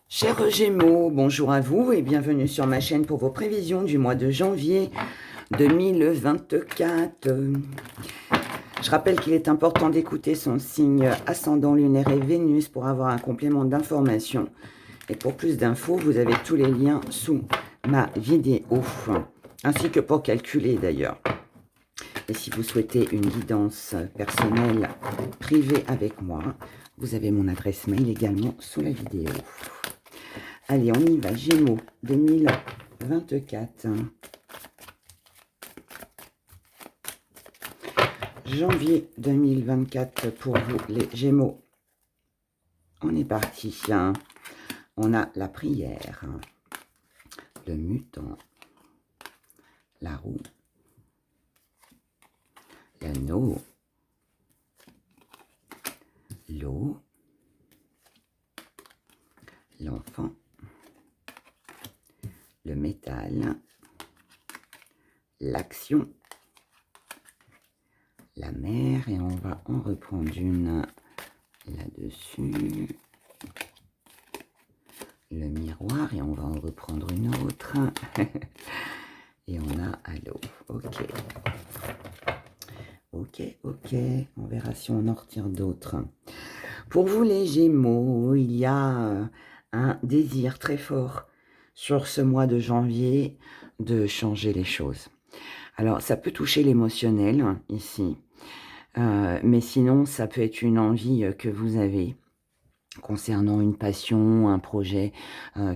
Chers Gémeaux, bonjour à vous et bienvenue sur ma chaîne pour vos prévisions du mois de janvier 2024. Je rappelle qu'il est important d'écouter son signe ascendant lunaire et Vénus pour avoir un complément d'information. Et pour plus d'infos, vous avez tous les liens sous ma vidéo, ainsi que pour calculer d'ailleurs. Et si vous souhaitez une guidance personnelle privée avec moi, vous avez mon adresse mail également sous la vidéo. Allez, on y va, Gémeaux 2024. Janvier 2024 pour vous, les Gémeaux. On est parti. On a la prière, le mutant, la roue, l'anneau, l'eau, l'enfant, le métal, l'action, la mer, et on va en reprendre une là-dessus, le miroir, et on va en reprendre une autre, et on a à l'eau. Ok, on verra si on en retire d'autres. Pour vous les Gémeaux, il y a un désir très fort sur ce mois de janvier de changer les choses. Alors, ça peut toucher l'émotionnel ici, mais sinon, ça peut être une envie que vous avez concernant une passion, un projet,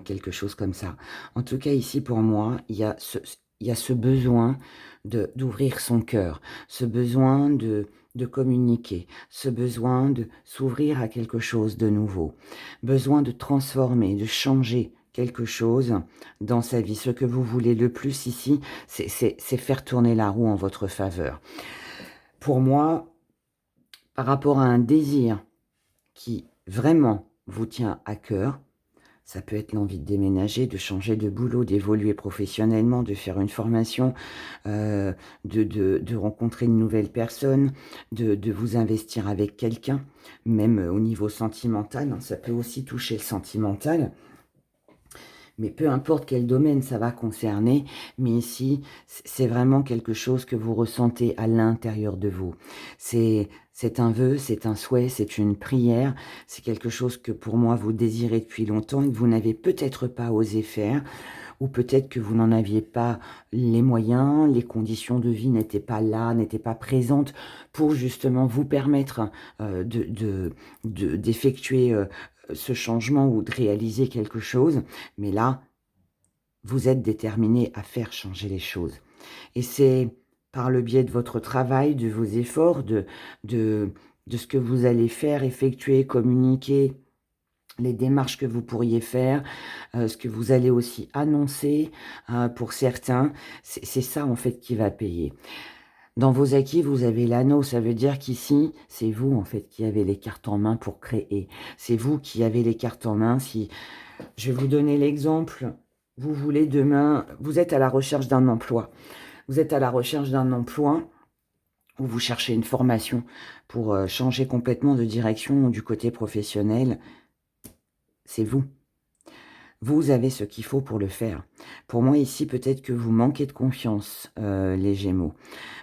quelque chose comme ça. En tout cas, ici, pour moi, il y a ce besoin d'ouvrir son cœur, ce besoin de communiquer, ce besoin de s'ouvrir à quelque chose de nouveau, besoin de transformer, de changer quelque chose dans sa vie. Ce que vous voulez le plus ici, c'est faire tourner la roue en votre faveur. Pour moi, par rapport à un désir qui vraiment vous tient à cœur, ça peut être l'envie de déménager, de changer de boulot, d'évoluer professionnellement, de faire une formation, de rencontrer une nouvelle personne, de vous investir avec quelqu'un, même au niveau sentimental, ça peut aussi toucher le sentimental. Mais peu importe quel domaine ça va concerner, mais ici, c'est vraiment quelque chose que vous ressentez à l'intérieur de vous. C'est un vœu, c'est un souhait, c'est une prière, c'est quelque chose que pour moi vous désirez depuis longtemps et que vous n'avez peut-être pas osé faire, ou peut-être que vous n'en aviez pas les moyens, les conditions de vie n'étaient pas là, n'étaient pas présentes pour justement vous permettre d'effectuer ce changement ou de réaliser quelque chose. Mais là, vous êtes déterminé à faire changer les choses. Et c'est par le biais de votre travail, de vos efforts, de ce que vous allez faire, effectuer, communiquer, les démarches que vous pourriez faire, ce que vous allez aussi annoncer pour certains, c'est ça en fait qui va payer. Dans vos acquis, vous avez l'anneau, ça veut dire qu'ici, c'est vous en fait qui avez les cartes en main pour créer. C'est vous qui avez les cartes en main. Si je vais vous donner l'exemple, vous voulez demain, vous êtes à la recherche d'un emploi. Vous êtes à la recherche d'un emploi ou vous cherchez une formation pour changer complètement de direction du côté professionnel. C'est vous. Vous avez ce qu'il faut pour le faire. Pour moi, ici, peut-être que vous manquez de confiance, les Gémeaux.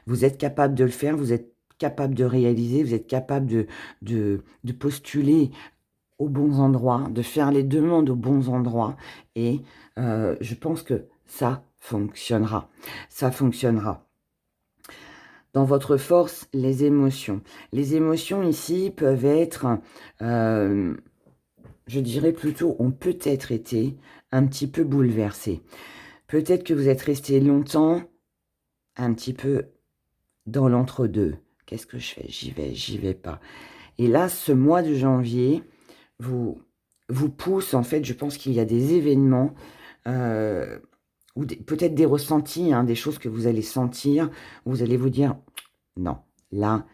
Vous êtes capable de le faire, vous êtes capable de réaliser, vous êtes capable de postuler aux bons endroits, de faire les demandes aux bons endroits. Et je pense que ça fonctionnera. Ça fonctionnera. Dans votre force, les émotions. Les émotions ici peuvent être... je dirais plutôt, ont peut-être été un petit peu bouleversés. Peut-être que vous êtes resté longtemps un petit peu dans l'entre-deux. Qu'est-ce que je fais? J'y vais pas. Et là, ce mois de janvier vous pousse, en fait, je pense qu'il y a des événements, ou peut-être des ressentis, des choses que vous allez sentir, où vous allez vous dire, non, là,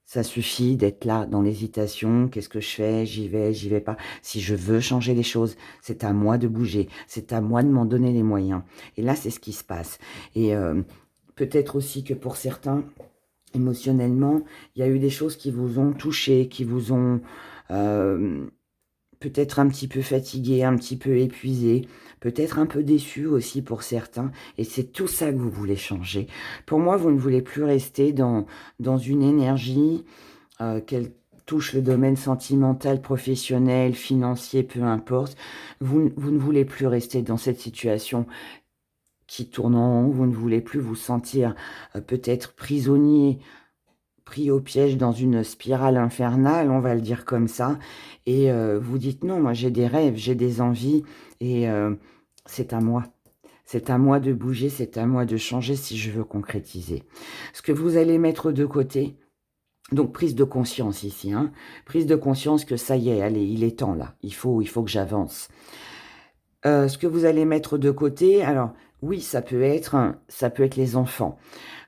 ça suffit d'être là dans l'hésitation. Qu'est-ce que je fais? J'y vais pas. Si je veux changer les choses, c'est à moi de bouger. C'est à moi de m'en donner les moyens. Et là, c'est ce qui se passe. Et peut-être aussi que pour certains, émotionnellement, il y a eu des choses qui vous ont touché, qui vous ont peut-être un petit peu fatigué, un petit peu épuisé, peut-être un peu déçu aussi pour certains, et c'est tout ça que vous voulez changer. Pour moi, vous ne voulez plus rester dans une énergie, qu'elle touche le domaine sentimental, professionnel, financier, peu importe. Vous ne voulez plus rester dans cette situation qui tourne en rond, vous ne voulez plus vous sentir peut-être prisonnier, pris au piège dans une spirale infernale, on va le dire comme ça, et vous dites: «Non, moi j'ai des rêves, j'ai des envies et c'est à moi. C'est à moi de bouger, c'est à moi de changer si je veux concrétiser». Ce que vous allez mettre de côté, donc prise de conscience ici, hein, prise de conscience que ça y est, allez, il est temps là, il faut que j'avance. Ce que vous allez mettre de côté, alors oui, ça peut être les enfants.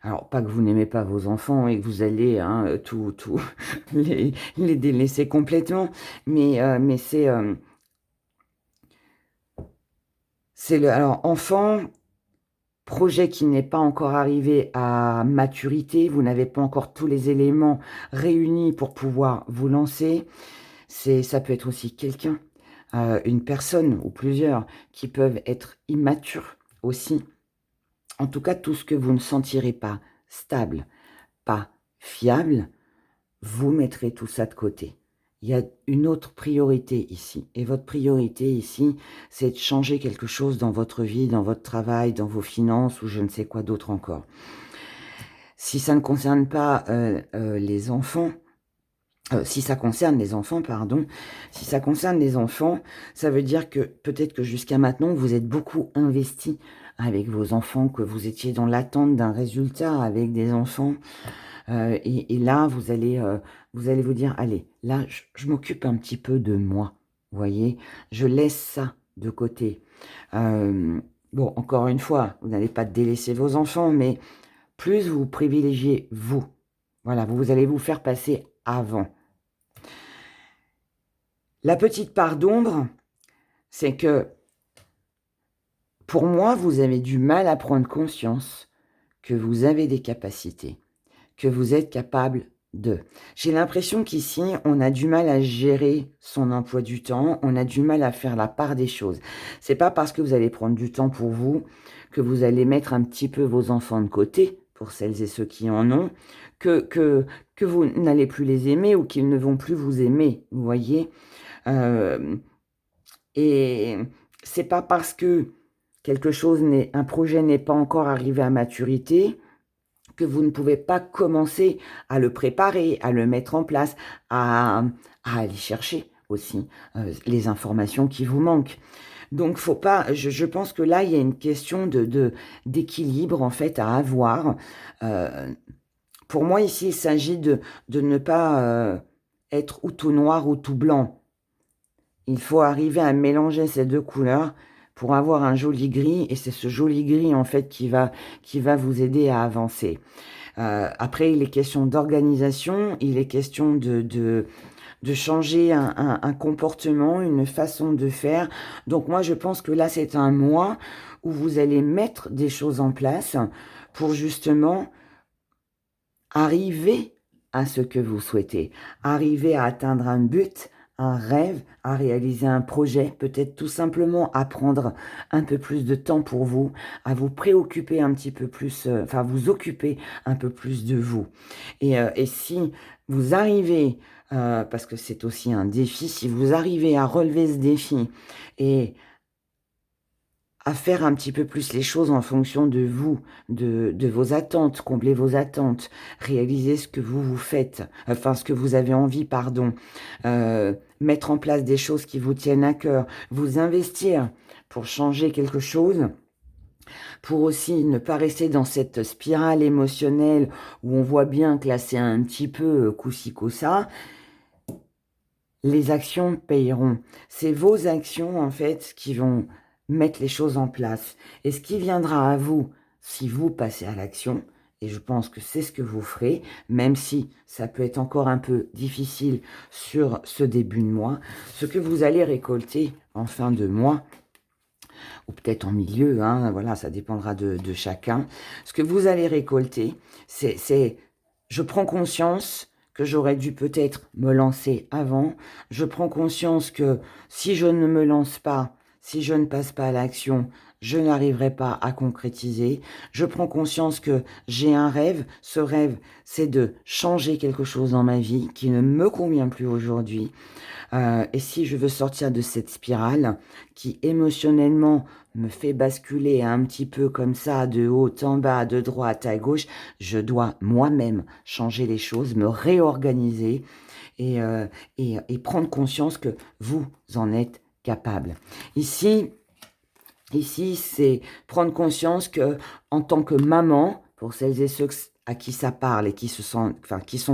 Alors pas que vous n'aimez pas vos enfants et que vous allez, hein, tout les délaisser complètement, mais c'est le alors enfant, projet qui n'est pas encore arrivé à maturité, vous n'avez pas encore tous les éléments réunis pour pouvoir vous lancer. Ça peut être aussi quelqu'un, une personne ou plusieurs qui peuvent être immatures aussi. En tout cas, tout ce que vous ne sentirez pas stable, pas fiable, vous mettrez tout ça de côté. Il y a une autre priorité ici, et votre priorité ici, c'est de changer quelque chose dans votre vie, dans votre travail, dans vos finances ou je ne sais quoi d'autre encore. Si ça ne concerne pas, les enfants, si ça concerne les enfants, pardon, si ça concerne les enfants, ça veut dire que peut-être que jusqu'à maintenant, vous êtes beaucoup investi avec vos enfants, que vous étiez dans l'attente d'un résultat avec des enfants. Et là, vous allez vous dire: «Allez, là, je m'occupe un petit peu de moi». Vous voyez? Je laisse ça de côté. Bon, encore une fois, vous n'allez pas délaisser vos enfants, mais plus vous privilégiez vous. Voilà, vous allez vous faire passer avant. La petite part d'ombre, c'est que, pour moi, vous avez du mal à prendre conscience que vous avez des capacités, que vous êtes capable de. J'ai l'impression qu'ici, on a du mal à gérer son emploi du temps, on a du mal à faire la part des choses. C'est pas parce que vous allez prendre du temps pour vous, que vous allez mettre un petit peu vos enfants de côté, pour celles et ceux qui en ont, que vous n'allez plus les aimer ou qu'ils ne vont plus vous aimer, vous voyez? Hem Et c'est pas parce que un projet n'est pas encore arrivé à maturité, que vous ne pouvez pas commencer à le préparer, à le mettre en place, à aller chercher aussi, les informations qui vous manquent. Donc faut pas je pense que là, il y a une question d'équilibre en fait à avoir. Heu, pour moi ici, il s'agit de ne pas, être ou tout noir ou tout blanc. Il faut arriver à mélanger ces 2 couleurs pour avoir un joli gris et c'est ce joli gris, en fait, qui va vous aider à avancer. Après, il est question d'organisation, il est question de changer un comportement, une façon de faire. Donc moi, je pense que là, c'est un mois où vous allez mettre des choses en place pour justement arriver à ce que vous souhaitez, arriver à atteindre un but, un rêve, à réaliser un projet, peut-être tout simplement à prendre un peu plus de temps pour vous, à vous préoccuper un petit peu plus, enfin vous occuper un peu plus de vous. Et si vous arrivez, parce que c'est aussi un défi, si vous arrivez à relever ce défi et à faire un petit peu plus les choses en fonction de vous, de vos attentes, combler vos attentes, réaliser ce que vous faites, enfin ce que vous avez envie, pardon, mettre en place des choses qui vous tiennent à cœur, vous investir pour changer quelque chose, pour aussi ne pas rester dans cette spirale émotionnelle où on voit bien que là c'est un petit peu coup-ci coup-ça. Les actions payeront. C'est vos actions, en fait, qui vont mettre les choses en place. Et ce qui viendra à vous, si vous passez à l'action, et je pense que c'est ce que vous ferez, même si ça peut être encore un peu difficile sur ce début de mois, ce que vous allez récolter en fin de mois, ou peut-être en milieu, hein, voilà, ça dépendra de chacun. Ce que vous allez récolter, c'est je prends conscience que j'aurais dû peut-être me lancer avant. Je prends conscience que si je ne me lance pas, si je ne passe pas à l'action, je n'arriverai pas à concrétiser. Je prends conscience que j'ai un rêve. Ce rêve, c'est de changer quelque chose dans ma vie qui ne me convient plus aujourd'hui. Et si je veux sortir de cette spirale qui émotionnellement me fait basculer un petit peu comme ça, de haut en bas, de droite à gauche, je dois moi-même changer les choses, me réorganiser et prendre conscience que vous en êtes capable. Ici, c'est prendre conscience que en tant que maman, pour celles et ceux à qui ça parle et qui sont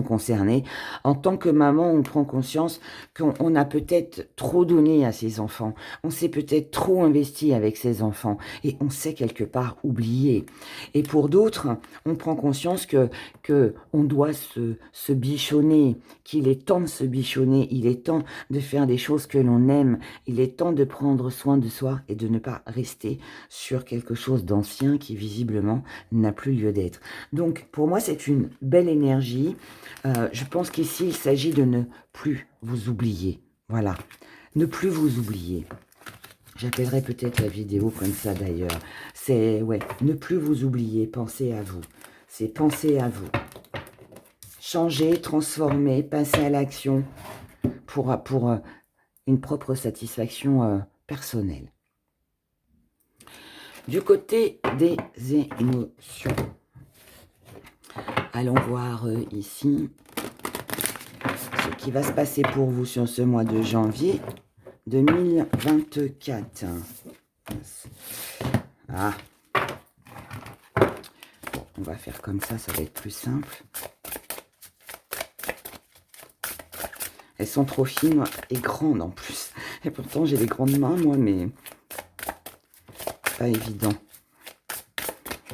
concernés, en tant que maman, on prend conscience qu'on a peut-être trop donné à ses enfants, on s'est peut-être trop investi avec ses enfants et on s'est quelque part oublié. Et pour d'autres, on prend conscience que on doit se bichonner, qu'il est temps de se bichonner, il est temps de faire des choses que l'on aime, il est temps de prendre soin de soi et de ne pas rester sur quelque chose d'ancien qui visiblement n'a plus lieu d'être. Donc pour moi c'est une belle énergie. Je pense qu'ici il s'agit de ne plus vous oublier. Voilà, ne plus vous oublier. J'appellerai peut-être la vidéo comme ça d'ailleurs. C'est, ouais, ne plus vous oublier, pensez à vous. C'est penser à vous. Changer, transformer, passer à l'action pour une propre satisfaction personnelle. Du côté des émotions, allons voir ici ce qui va se passer pour vous sur ce mois de janvier 2024. Ah. Bon, on va faire comme ça va être plus simple. Elles sont trop fines et grandes en plus. Et pourtant, j'ai des grandes mains, moi, mais pas évident.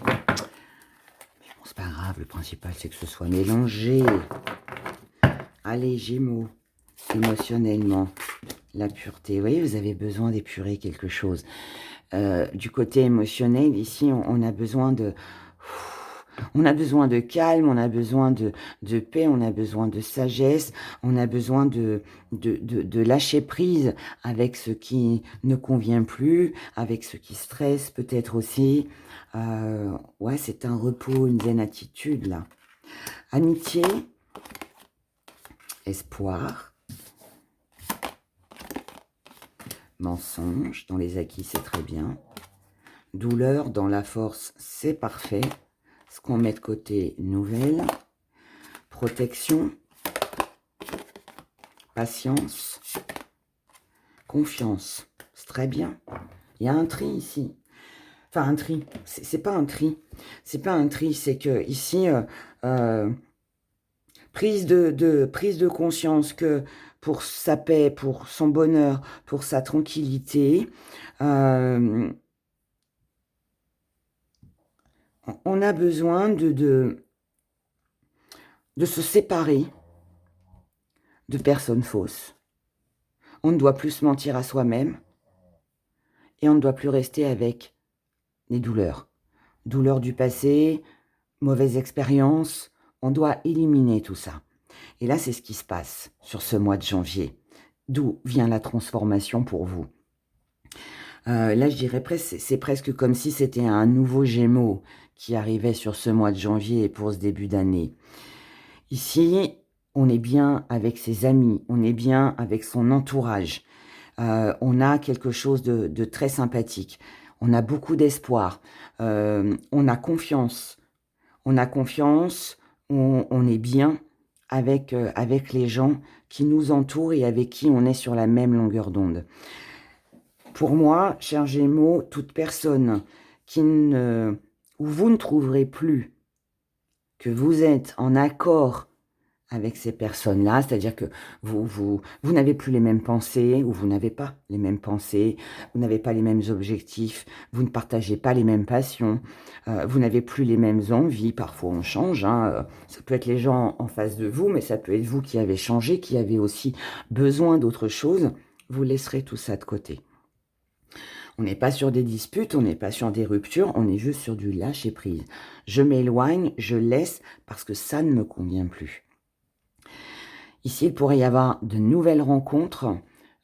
Mais bon, c'est pas grave. Le principal, c'est que ce soit mélangé. Allez, Gémeaux, émotionnellement, la pureté. Vous voyez, vous avez besoin d'épurer quelque chose. Du côté émotionnel, ici, on a besoin de... On a besoin de calme, on a besoin de paix, on a besoin de sagesse, on a besoin de lâcher prise avec ce qui ne convient plus, avec ce qui stresse peut-être aussi. Ouais, c'est un repos, une zen attitude là. Amitié, espoir, mensonge, dans les acquis c'est très bien. Douleur, dans la force c'est parfait. Ce qu'on met de côté, nouvelle, protection, patience, confiance. C'est très bien. Il y a un tri ici. Enfin, un tri. C'est pas un tri. C'est pas un tri. C'est que ici, prise de conscience que pour sa paix, pour son bonheur, pour sa tranquillité, on a besoin de se séparer de personnes fausses. On ne doit plus se mentir à soi-même et on ne doit plus rester avec les douleurs. Douleurs du passé, mauvaises expériences, on doit éliminer tout ça. Et là, c'est ce qui se passe sur ce mois de janvier. D'où vient la transformation pour vous? Là, je dirais presque, c'est presque comme si c'était un nouveau Gémeaux qui arrivait sur ce mois de janvier et pour ce début d'année. Ici, on est bien avec ses amis, on est bien avec son entourage. On a quelque chose de très sympathique. On a beaucoup d'espoir. On a confiance. On a confiance. On est bien avec les gens qui nous entourent et avec qui on est sur la même longueur d'onde. Pour moi, cher Gémeaux, toute personne où vous ne trouverez plus que vous êtes en accord avec ces personnes-là, c'est-à-dire que vous n'avez plus les mêmes pensées, ou vous n'avez pas les mêmes pensées, vous n'avez pas les mêmes objectifs, vous ne partagez pas les mêmes passions, vous n'avez plus les mêmes envies, parfois on change, hein, ça peut être les gens en face de vous, mais ça peut être vous qui avez changé, qui avez aussi besoin d'autre chose, vous laisserez tout ça de côté. On n'est pas sur des disputes, on n'est pas sur des ruptures, on est juste sur du lâcher-prise. Je m'éloigne, je laisse parce que ça ne me convient plus. Ici, il pourrait y avoir de nouvelles rencontres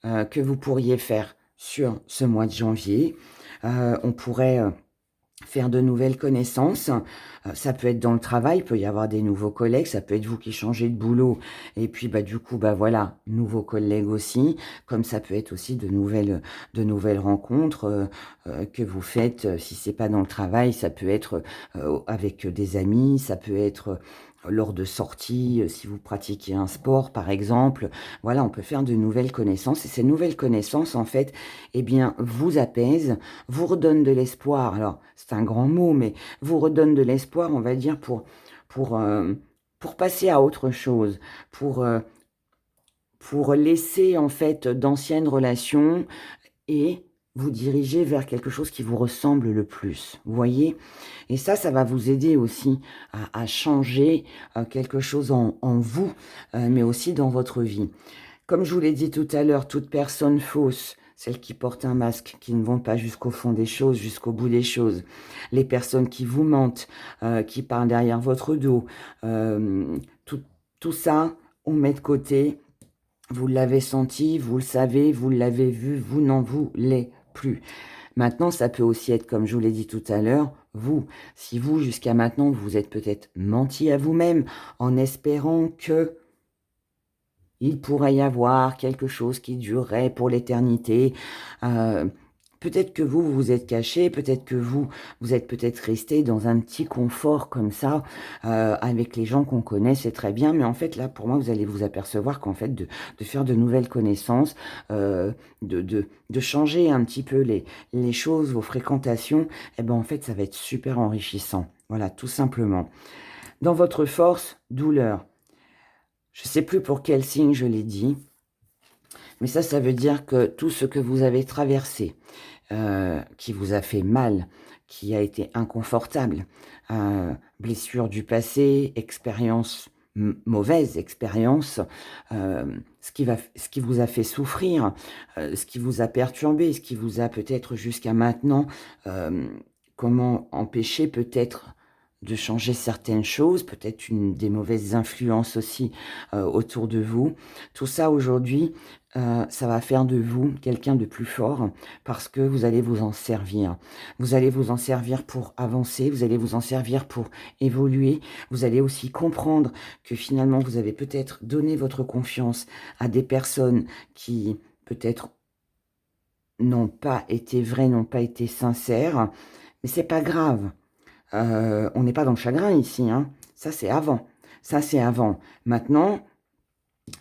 que vous pourriez faire sur ce mois de janvier. On pourrait faire de nouvelles connaissances. Ça peut être dans le travail, il peut y avoir des nouveaux collègues, ça peut être vous qui changez de boulot et puis du coup voilà, nouveaux collègues aussi, comme ça peut être aussi de nouvelles rencontres que vous faites. Si c'est pas dans le travail, ça peut être avec des amis, ça peut être lors de sorties, si vous pratiquez un sport par exemple. Voilà, on peut faire de nouvelles connaissances et ces nouvelles connaissances en fait, eh bien vous apaisent, vous redonnent de l'espoir. Alors c'est un grand mot, mais vous redonnent de l'espoir, on va dire, pour passer à autre chose, pour laisser en fait d'anciennes relations et vous diriger vers quelque chose qui vous ressemble le plus, vous voyez? Et ça va vous aider aussi à changer quelque chose en vous, mais aussi dans votre vie. Comme je vous l'ai dit tout à l'heure, toute personne fausse, celles qui portent un masque, qui ne vont pas jusqu'au fond des choses, jusqu'au bout des choses, les personnes qui vous mentent, qui parlent derrière votre dos, tout, tout ça, on met de côté. Vous l'avez senti, vous le savez, vous l'avez vu, vous n'en voulez plus. Maintenant, ça peut aussi être, comme je vous l'ai dit tout à l'heure, vous. Si vous, jusqu'à maintenant, vous êtes peut-être menti à vous-même en espérant que il pourrait y avoir quelque chose qui durerait pour l'éternité. Peut-être que vous vous êtes caché, peut-être que vous êtes peut-être resté dans un petit confort comme ça, avec les gens qu'on connaît, c'est très bien. Mais en fait, là, pour moi, vous allez vous apercevoir qu'en fait, de faire de nouvelles connaissances, de changer un petit peu les choses, vos fréquentations, eh ben, en fait, ça va être super enrichissant. Voilà, tout simplement. Dans votre force, douleur. Je ne sais plus pour quel signe je l'ai dit, mais ça veut dire que tout ce que vous avez traversé, qui vous a fait mal, qui a été inconfortable, blessure du passé, expérience, mauvaise expérience, ce qui vous a fait souffrir, ce qui vous a perturbé, ce qui vous a peut-être jusqu'à maintenant, comment empêcher peut-être de changer certaines choses, peut-être des mauvaises influences aussi autour de vous. Tout ça aujourd'hui, ça va faire de vous quelqu'un de plus fort parce que vous allez vous en servir. Vous allez vous en servir pour avancer, vous allez vous en servir pour évoluer. Vous allez aussi comprendre que finalement, vous avez peut-être donné votre confiance à des personnes qui peut-être n'ont pas été vraies, n'ont pas été sincères, mais c'est pas grave. On n'est pas dans le chagrin ici, hein. Ça, c'est avant. Ça, c'est avant. Maintenant,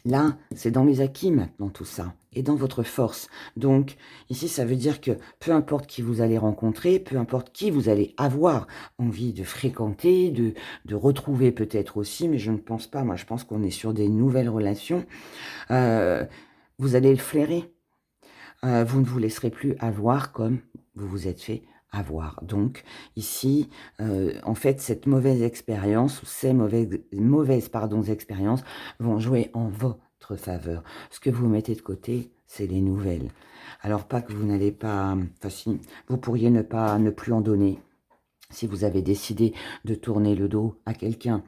là, c'est dans les acquis maintenant tout ça, et dans votre force. Donc, ici, ça veut dire que peu importe qui vous allez rencontrer, peu importe qui vous allez avoir envie de fréquenter, de retrouver peut-être aussi, mais je ne pense pas, moi je pense qu'on est sur des nouvelles relations, vous allez le flairer. Vous ne vous laisserez plus avoir comme vous vous êtes fait avoir. Donc ici, en fait, cette mauvaise expérience ou ces mauvaises expériences vont jouer en votre faveur. Ce que vous mettez de côté, c'est les nouvelles. Alors pas que vous n'allez pas, enfin si, vous pourriez ne plus en donner. Si vous avez décidé de tourner le dos à quelqu'un,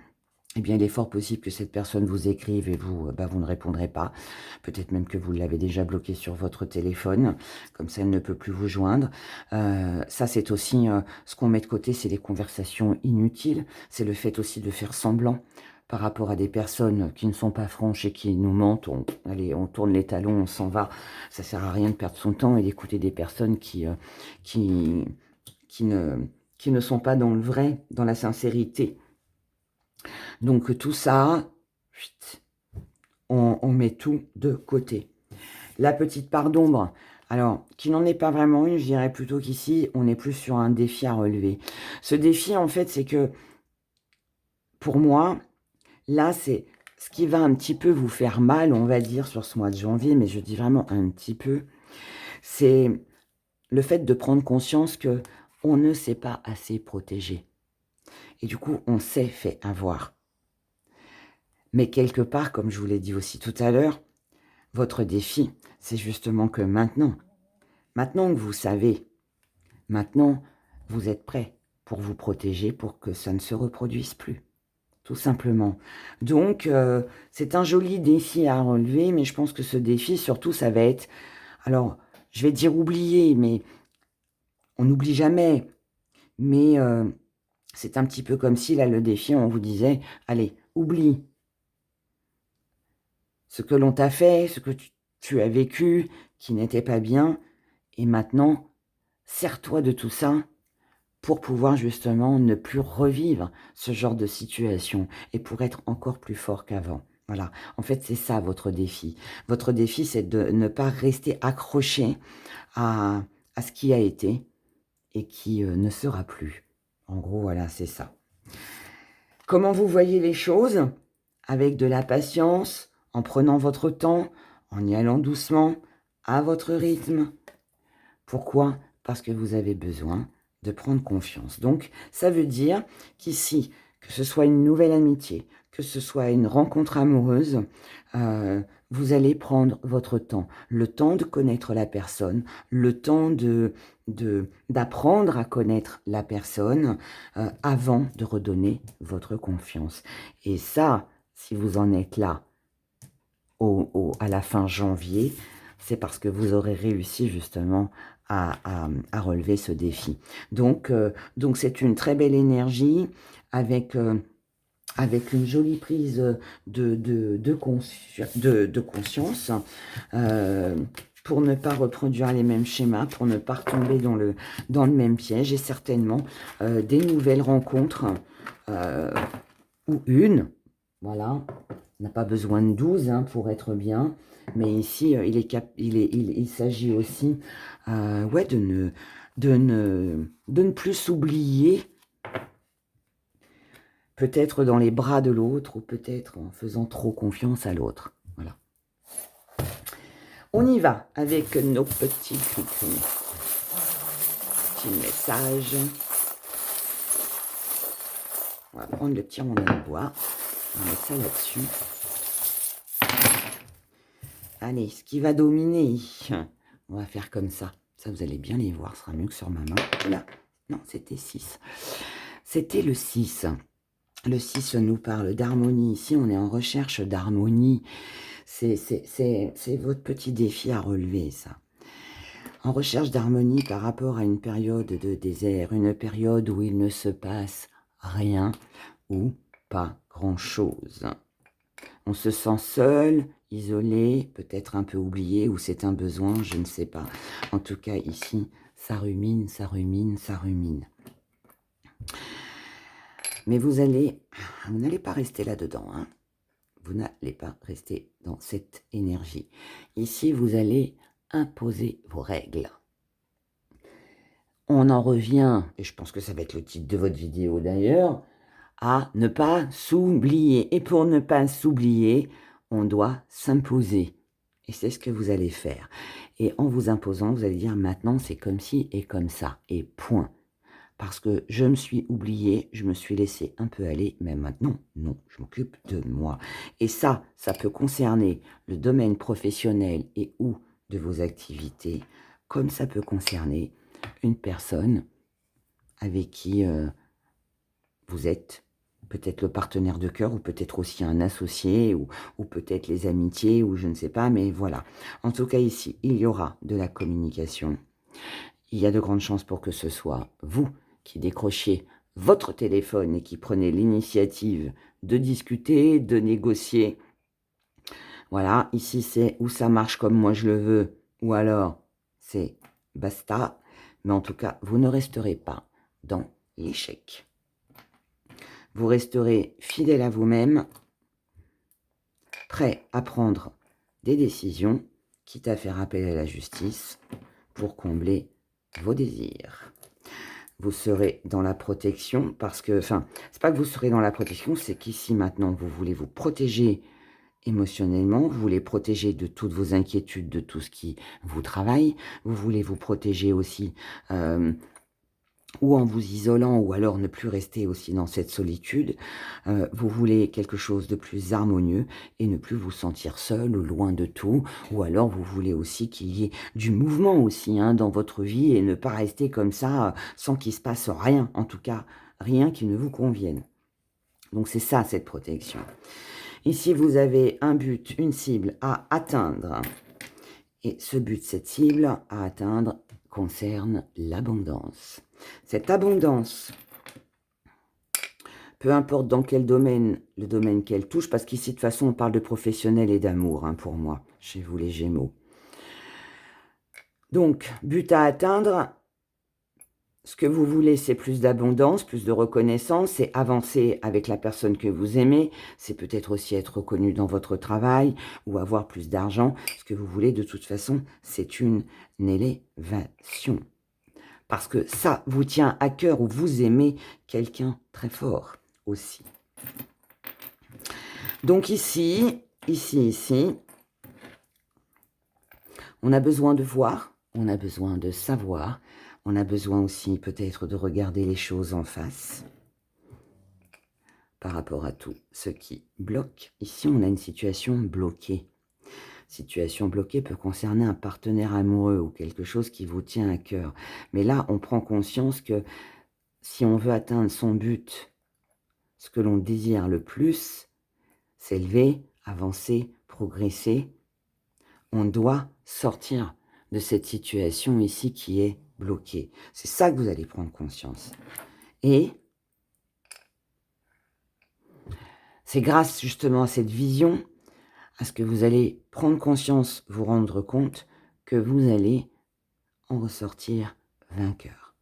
eh bien, il est fort possible que cette personne vous écrive et vous ne répondrez pas. Peut-être même que vous l'avez déjà bloqué sur votre téléphone, comme ça elle ne peut plus vous joindre. Ça, c'est aussi ce qu'on met de côté, c'est les conversations inutiles. C'est le fait aussi de faire semblant par rapport à des personnes qui ne sont pas franches et qui nous mentent. Allez, on tourne les talons, on s'en va. Ça sert à rien de perdre son temps et d'écouter des personnes qui ne sont pas dans le vrai, dans la sincérité. Donc tout ça, on met tout de côté. La petite part d'ombre, alors, qui n'en est pas vraiment une, je dirais plutôt qu'ici, on est plus sur un défi à relever. Ce défi, en fait, c'est que, pour moi, là, c'est ce qui va un petit peu vous faire mal, on va dire, sur ce mois de janvier, mais je dis vraiment un petit peu, c'est le fait de prendre conscience que on ne s'est pas assez protégé. Et du coup, on s'est fait avoir. Mais quelque part, comme je vous l'ai dit aussi tout à l'heure, votre défi, c'est justement que maintenant que vous savez, maintenant, vous êtes prêt pour vous protéger, pour que ça ne se reproduise plus. tout simplement. Donc, c'est un joli défi à relever, mais je pense que ce défi, surtout, ça va être, alors, je vais dire oublier, mais on n'oublie jamais, mais c'est un petit peu comme si, là, le défi, on vous disait, allez, oublie ce que l'on t'a fait, ce que tu as vécu, qui n'était pas bien, et maintenant, sers-toi de tout ça pour pouvoir justement ne plus revivre ce genre de situation et pour être encore plus fort qu'avant. Voilà, en fait, c'est ça votre défi. Votre défi, c'est de ne pas rester accroché à, ce qui a été et qui ne sera plus. En gros, voilà, c'est ça. Comment vous voyez les choses? Avec de la patience, en prenant votre temps, en y allant doucement, à votre rythme. Pourquoi? Parce que vous avez besoin de prendre confiance. Donc, ça veut dire qu'ici, que ce soit une nouvelle amitié, que ce soit une rencontre amoureuse, vous allez prendre votre temps. Le temps de connaître la personne, le temps d'apprendre à connaître la personne avant de redonner votre confiance. Et ça, si vous en êtes là à la fin janvier, c'est parce que vous aurez réussi justement à relever ce défi. Donc c'est une très belle énergie avec une jolie prise de conscience pour ne pas reproduire les mêmes schémas, pour ne pas retomber dans le même piège et certainement des nouvelles rencontres ou une, voilà. On n'a pas besoin de 12 pour être bien, mais ici, il s'agit aussi ouais, de ne plus s'oublier, peut-être dans les bras de l'autre, ou peut-être en faisant trop confiance à l'autre. Voilà. On y va avec nos petits messages. On va prendre le petit rondin de bois. On va mettre ça là-dessus. Allez, ce qui va dominer, on va faire comme ça. Ça, vous allez bien les voir, ce sera mieux que sur ma main. Là, non, c'était 6. C'était le 6. Le 6 nous parle d'harmonie. Ici, on est en recherche d'harmonie. C'est votre petit défi à relever, ça. En recherche d'harmonie par rapport à une période de désert, une période où il ne se passe rien ou pas grand-chose. On se sent seul, isolé, peut-être un peu oublié, ou c'est un besoin, je ne sais pas. En tout cas, ici, ça rumine, ça rumine, ça rumine. Mais vous n'allez pas rester là-dedans. Hein. Vous n'allez pas rester dans cette énergie. Ici, vous allez imposer vos règles. On en revient, et je pense que ça va être le titre de votre vidéo d'ailleurs, à ne pas s'oublier. Et pour ne pas s'oublier, on doit s'imposer. Et c'est ce que vous allez faire. Et en vous imposant, vous allez dire maintenant c'est comme ci et comme ça. Et point. Parce que je me suis oublié, je me suis laissé un peu aller, mais maintenant, non, je m'occupe de moi. Et ça peut concerner le domaine professionnel et ou de vos activités, comme ça peut concerner une personne avec qui vous êtes peut-être le partenaire de cœur, ou peut-être aussi un associé, ou peut-être les amitiés, ou je ne sais pas, mais voilà. En tout cas, ici, il y aura de la communication. Il y a de grandes chances pour que ce soit vous qui décrochiez votre téléphone et qui prenez l'initiative de discuter, de négocier. Voilà, ici, c'est où ça marche comme moi je le veux, ou alors c'est basta. Mais en tout cas, vous ne resterez pas dans l'échec. Vous resterez fidèle à vous-même, prêt à prendre des décisions, quitte à faire appel à la justice pour combler vos désirs. Vous serez dans la protection parce que, enfin, c'est pas que vous serez dans la protection, c'est qu'ici maintenant, vous voulez vous protéger émotionnellement, vous voulez protéger de toutes vos inquiétudes, de tout ce qui vous travaille, vous voulez vous protéger aussi ou en vous isolant, ou alors ne plus rester aussi dans cette solitude. Vous voulez quelque chose de plus harmonieux et ne plus vous sentir seul ou loin de tout, ou alors vous voulez aussi qu'il y ait du mouvement aussi dans votre vie et ne pas rester comme ça sans qu'il se passe rien, en tout cas rien qui ne vous convienne. Donc c'est ça, cette protection. Ici, vous avez un but, une cible à atteindre. Et ce but, cette cible à atteindre concerne l'abondance. Cette abondance, peu importe dans quel domaine, le domaine qu'elle touche, parce qu'ici, de toute façon, on parle de professionnel et d'amour, hein, pour moi, chez vous les Gémeaux. Donc, but à atteindre, ce que vous voulez, c'est plus d'abondance, plus de reconnaissance, c'est avancer avec la personne que vous aimez, c'est peut-être aussi être reconnu dans votre travail ou avoir plus d'argent. Ce que vous voulez, de toute façon, c'est une élévation. Parce que ça vous tient à cœur ou vous aimez quelqu'un très fort aussi. Donc ici, on a besoin de voir, on a besoin de savoir, on a besoin aussi peut-être de regarder les choses en face par rapport à tout ce qui bloque. Ici, on a une situation bloquée. Situation bloquée peut concerner un partenaire amoureux ou quelque chose qui vous tient à cœur. Mais là, on prend conscience que si on veut atteindre son but, ce que l'on désire le plus, s'élever, avancer, progresser, on doit sortir de cette situation ici qui est bloquée. C'est ça que vous allez prendre conscience. Et c'est grâce justement à cette vision, à ce que vous allez prendre conscience, vous rendre compte que vous allez en ressortir vainqueur.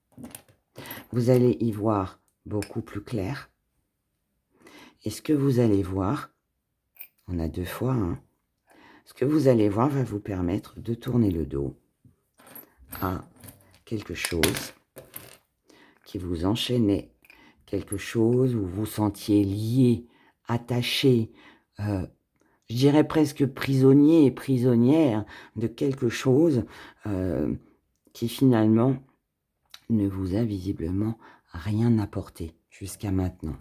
Vous allez y voir beaucoup plus clair. Et ce que vous allez voir, on a 2 fois, hein, ce que vous allez voir va vous permettre de tourner le dos à quelque chose qui vous enchaînait, quelque chose où vous vous sentiez lié, attaché, je dirais presque prisonnier et prisonnière de quelque chose qui finalement ne vous a visiblement rien apporté jusqu'à maintenant.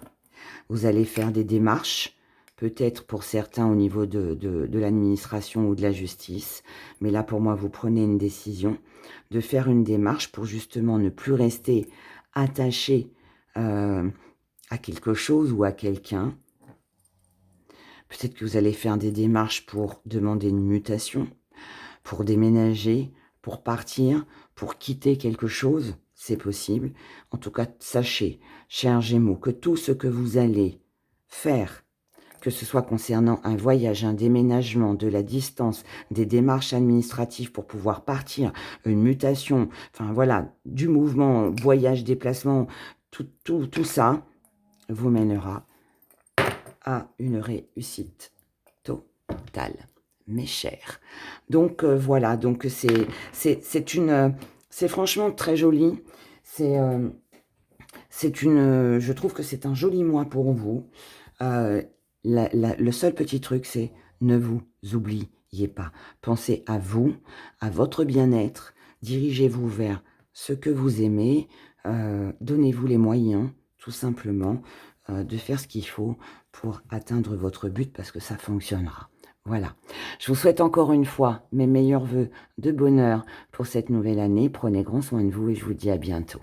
Vous allez faire des démarches, peut-être pour certains au niveau de l'administration ou de la justice, mais là pour moi vous prenez une décision de faire une démarche pour justement ne plus rester attaché à quelque chose ou à quelqu'un. Peut-être que vous allez faire des démarches pour demander une mutation, pour déménager, pour partir, pour quitter quelque chose, c'est possible. En tout cas, sachez, chers Gémeaux, que tout ce que vous allez faire, que ce soit concernant un voyage, un déménagement, de la distance, des démarches administratives pour pouvoir partir, une mutation, enfin voilà, du mouvement, voyage, déplacement, tout ça vous mènera à une réussite totale, mes chers. Donc voilà, donc c'est franchement très joli. Je trouve que c'est un joli mois pour vous. Le seul petit truc, c'est ne vous oubliez pas. Pensez à vous, à votre bien-être. Dirigez-vous vers ce que vous aimez. Donnez-vous les moyens, tout simplement, de faire ce qu'il faut pour atteindre votre but parce que ça fonctionnera. Voilà. Je vous souhaite encore une fois mes meilleurs vœux de bonheur pour cette nouvelle année. Prenez grand soin de vous et je vous dis à bientôt.